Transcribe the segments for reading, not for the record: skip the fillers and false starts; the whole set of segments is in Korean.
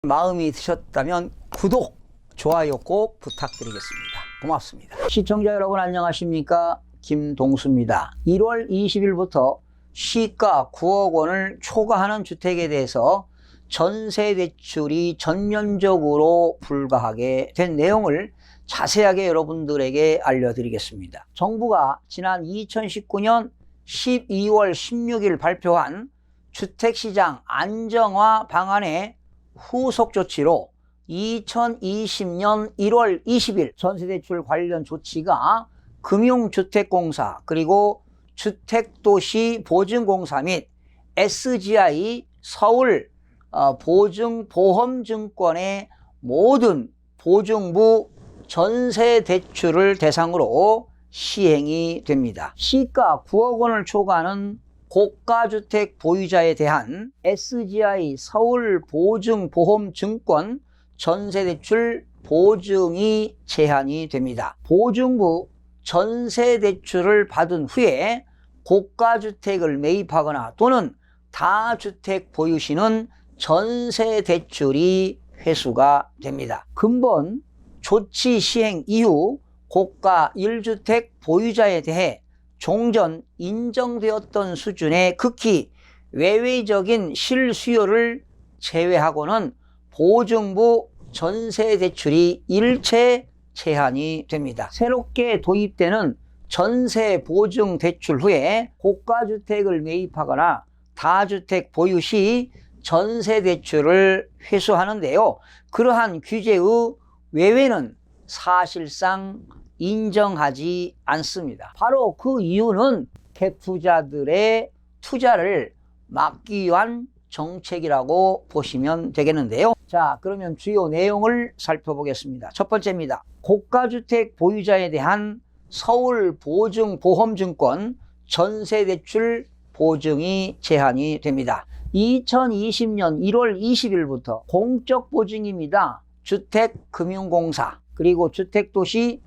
마음이 드셨다면 구독, 좋아요 꼭 부탁드리겠습니다. 고맙습니다. 시청자 여러분 안녕하십니까? 김동수입니다. 1월 20일부터 시가 9억 원을 초과하는 주택에 대해서 전세 대출이 전면적으로 불가하게 된 내용을 자세하게 여러분들에게 알려드리겠습니다. 정부가 지난 2019년 12월 16일 발표한 주택시장 안정화 방안의 후속 조치로 2020년 1월 20일 전세대출 관련 조치가 금융주택공사 그리고 주택도시보증공사 및 SGI 서울 보증보험증권의 모든 보증부 전세대출을 대상으로 시행이 됩니다. 시가 9억 원을 초과하는 고가주택 보유자에 대한 SGI 서울 보증보험증권 전세대출 보증이 제한이 됩니다. 보증부 전세대출을 받은 후에 고가주택을 매입하거나 또는 다주택 보유 시는 전세대출이 회수가 됩니다. 근본 조치 시행 이후 고가 1주택 보유자에 대해 종전 인정되었던 수준의 극히 외외적인 실수요를 제외하고는 보증부 전세대출이 일체 제한이 됩니다. 새롭게 도입되는 전세보증대출 후에 고가주택을 매입하거나 다주택 보유 시 전세대출을 회수하는데요. 그러한 규제의 외외는 사실상 인정하지 않습니다. 바로 그 이유는 갭투자들의 투자를 막기 위한 정책이라고 보시면 되겠는데요. 자, 그러면 주요 내용을 살펴보겠습니다. 첫 번째입니다. 고가주택 보유자에 대한 서울보증보험증권 전세대출 보증이 제한이 됩니다. 2020년 1월 20일부터 공적보증입니다. 주택금융공사 그리고 주택도시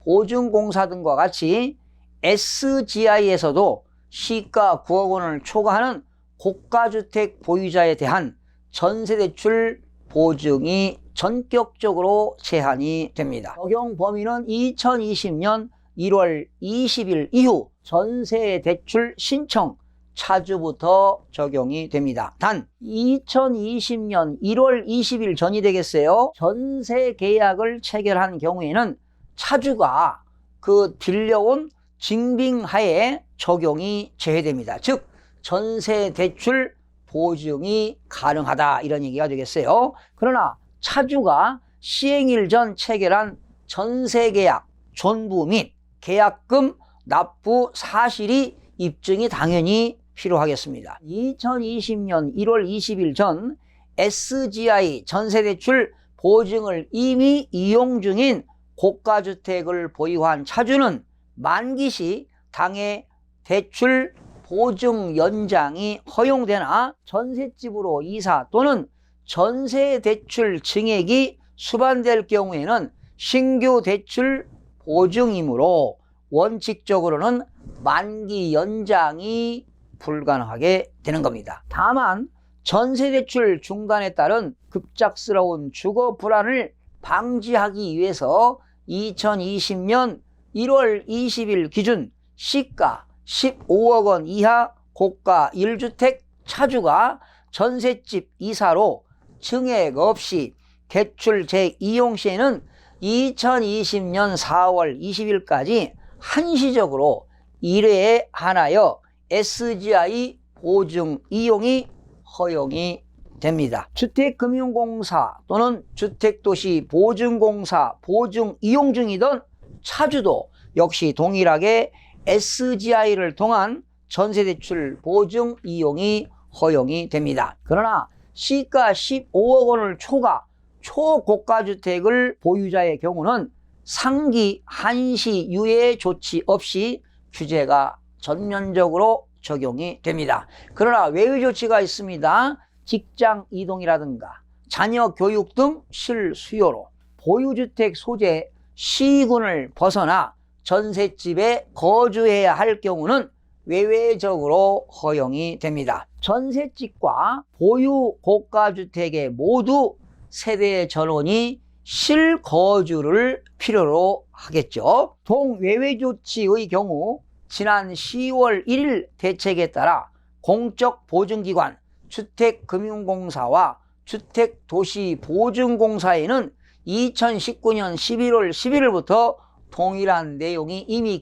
보증공사 등과 같이 SGI에서도 시가 9억 원을 초과하는 고가주택 보유자에 대한 전세대출 보증이 전격적으로 제한이 됩니다. 적용 범위는 2020년 1월 20일 이후 전세대출 신청 차주부터 적용이 됩니다. 단 2020년 1월 20일 전이 되겠어요. 전세 계약을 체결한 경우에는 차주가 그 빌려온 증빙하에 적용이 제외됩니다. 즉 전세대출 보증이 가능하다 이런 얘기가 되겠어요. 그러나 차주가 시행일 전 체결한 전세계약 존부 및 계약금 납부 사실이 입증이 당연히 필요하겠습니다. 2020년 1월 20일 전 SGI 전세대출 보증을 이미 이용 중인 고가주택을 보유한 차주는 만기 시 당해 대출 보증 연장이 허용되나 전셋집으로 이사 또는 전세대출 증액이 수반될 경우에는 신규 대출 보증이므로 원칙적으로는 만기 연장이 불가능하게 되는 겁니다. 다만 전세대출 중단에 따른 급작스러운 주거 불안을 방지하기 위해서 2020년 1월 20일 기준 시가 15억 원 이하 고가 1주택 차주가 전셋집 이사로 증액 없이 대출 재이용 시에는 2020년 4월 20일까지 한시적으로 1회에 한하여 SGI 보증 이용이 허용이 됩니다. 주택금융공사 또는 주택도시보증공사 보증 이용 중이던 차주도 역시 동일하게 SGI를 통한 전세대출 보증 이용이 허용이 됩니다. 그러나 시가 15억 원을 초과 초고가주택을 보유자의 경우는 상기 한시 유예 조치 없이 규제가 전면적으로 적용이 됩니다. 그러나 외의 조치가 있습니다. 직장 이동이라든가 자녀 교육 등 실수요로 보유주택 소재 시군을 벗어나 전셋집에 거주해야 할 경우는 외외적으로 허용이 됩니다. 전셋집과 보유 고가주택에 모두 세대 전원이 실거주를 필요로 하겠죠. 동외외조치의 경우 지난 10월 1일 대책에 따라 공적보증기관, 주택금융공사와 주택도시보증공사에는 2019년 11월 11일부터 동일한 내용이 이미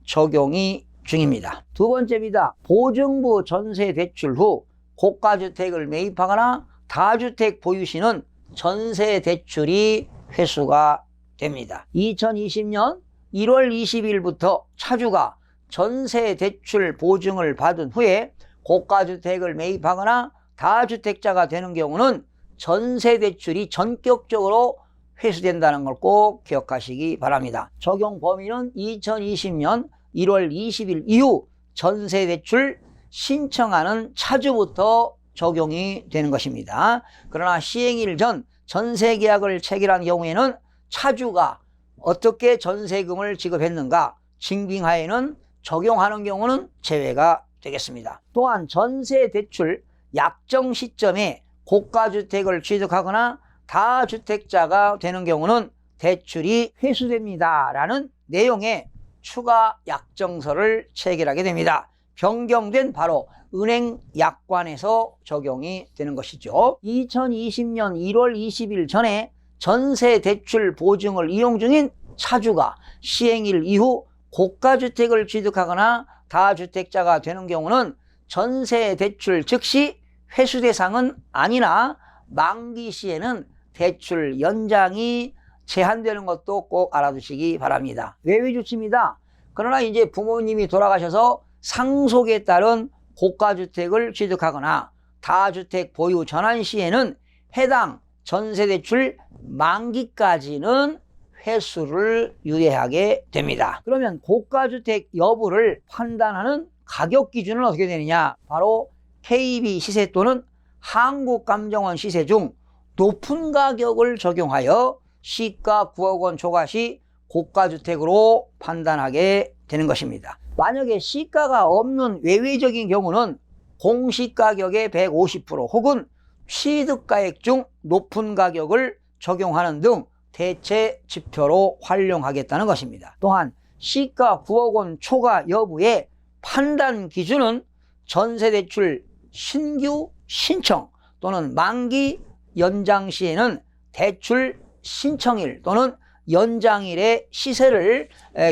적용이 중입니다. 두 번째입니다. 보증부 전세 대출 후 고가주택을 매입하거나 다주택 보유 시는 전세 대출이 회수가 됩니다. 2020년 1월 20일부터 차주가 전세 대출 보증을 받은 후에 고가주택을 매입하거나 다주택자가 되는 경우는 전세 대출이 전격적으로 회수된다는 걸 꼭 기억하시기 바랍니다. 적용 범위는 2020년 1월 20일 이후 전세 대출 신청하는 차주부터 적용이 되는 것입니다. 그러나 시행일 전 전세 계약을 체결한 경우에는 차주가 어떻게 전세금을 지급했는가 증빙하에는 적용하는 경우는 제외가 되겠습니다. 또한 전세 대출 약정 시점에 고가주택을 취득하거나 다주택자가 되는 경우는 대출이 회수됩니다 라는 내용의 추가 약정서를 체결하게 됩니다. 변경된 바로 은행 약관에서 적용이 되는 것이죠. 2020년 1월 20일 전에 전세 대출 보증을 이용 중인 차주가 시행일 이후 고가주택을 취득하거나 다주택자가 되는 경우는 전세 대출 즉시 회수 대상은 아니나 만기 시에는 대출 연장이 제한되는 것도 꼭 알아두시기 바랍니다. 외외조치입니다. 그러나 이제 부모님이 돌아가셔서 상속에 따른 고가주택을 취득하거나 다주택 보유 전환 시에는 해당 전세대출 만기까지는 회수를 유예하게 됩니다. 그러면 고가주택 여부를 판단하는 가격 기준은 어떻게 되느냐? 바로 KB 시세 또는 한국감정원 시세 중 높은 가격을 적용하여 시가 9억 원 초과 시 고가주택으로 판단하게 되는 것입니다. 만약에 시가가 없는 외외적인 경우는 공시가격의 150% 혹은 취득가액 중 높은 가격을 적용하는 등 대체 지표로 활용하겠다는 것입니다. 또한 시가 9억 원 초과 여부의 판단 기준은 전세대출 신규 신청 또는 만기 연장 시에는 대출 신청일 또는 연장일의 시세를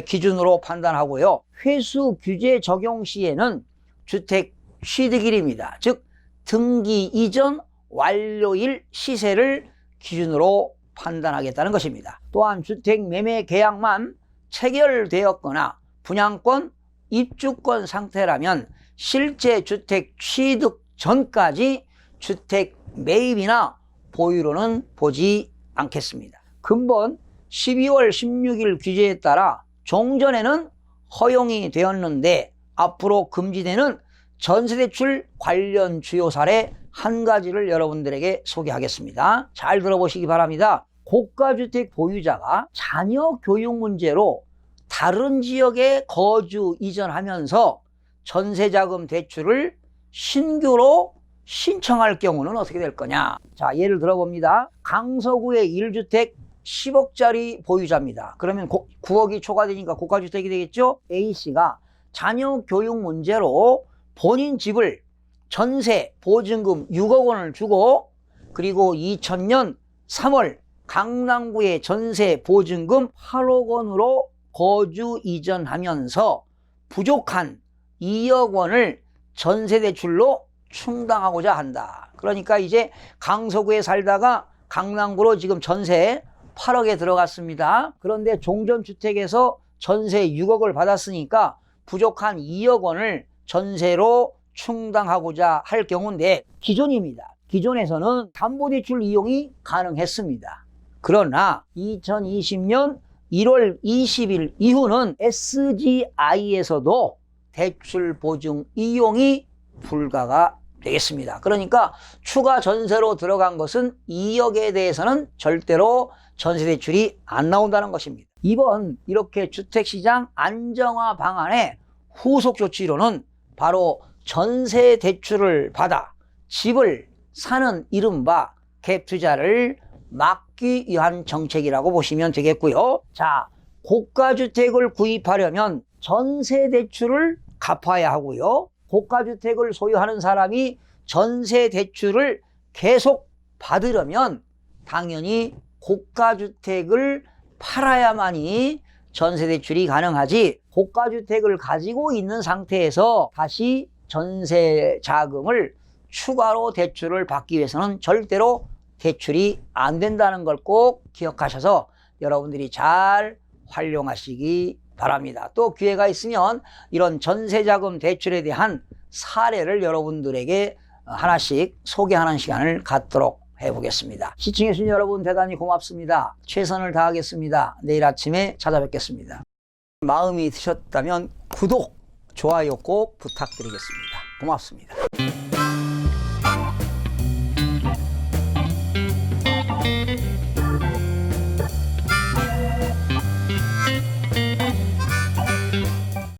기준으로 판단하고요. 회수 규제 적용 시에는 주택 취득일입니다. 즉 등기 이전 완료일 시세를 기준으로 판단하겠다는 것입니다. 또한 주택 매매 계약만 체결되었거나 분양권, 입주권 상태라면 실제 주택 취득 전까지 주택 매입이나 보유로는 보지 않겠습니다. 근본 12월 16일 규제에 따라 종전에는 허용이 되었는데 앞으로 금지되는 전세대출 관련 주요 사례 한 가지를 여러분들에게 소개하겠습니다. 잘 들어보시기 바랍니다. 고가주택 보유자가 자녀 교육 문제로 다른 지역에 거주 이전하면서 전세자금 대출을 신규로 신청할 경우는 어떻게 될 거냐? 자, 예를 들어봅니다. 강서구의 1주택 10억짜리 보유자입니다. 그러면 9억이 초과되니까 고가주택이 되겠죠? A씨가 자녀 교육 문제로 본인 집을 전세 보증금 6억 원을 주고 그리고 2000년 3월 강남구의 전세 보증금 8억 원으로 거주 이전하면서 부족한 2억 원을 전세 대출로 충당하고자 한다. 그러니까 이제 강서구에 살다가 강남구로 지금 전세 8억에 들어갔습니다. 그런데 종전주택에서 전세 6억을 받았으니까 부족한 2억 원을 전세로 충당하고자 할 경우인데 기존입니다. 기존에서는 담보대출 이용이 가능했습니다. 그러나 2020년 1월 20일 이후는 SGI에서도 대출 보증 이용이 불가가 되겠습니다. 그러니까 추가 전세로 들어간 것은 2억에 대해서는 절대로 전세 대출이 안 나온다는 것입니다. 이번 이렇게 주택시장 안정화 방안의 후속 조치로는 바로 전세 대출을 받아 집을 사는 이른바 갭 투자를 막기 위한 정책이라고 보시면 되겠고요. 자, 고가주택을 구입하려면 전세대출을 갚아야 하고요. 고가주택을 소유하는 사람이 전세대출을 계속 받으려면 당연히 고가주택을 팔아야만이 전세대출이 가능하지, 고가주택을 가지고 있는 상태에서 다시 전세자금을 추가로 대출을 받기 위해서는 절대로 대출이 안 된다는 걸 꼭 기억하셔서 여러분들이 잘 활용하시기 바랍니다. 또 기회가 있으면 이런 전세자금 대출에 대한 사례를 여러분들에게 하나씩 소개하는 시간을 갖도록 해보겠습니다. 시청해주신 여러분 대단히 고맙습니다. 최선을 다하겠습니다. 내일 아침에 찾아뵙겠습니다. 마음이 드셨다면 구독, 좋아요 꼭 부탁드리겠습니다. 고맙습니다.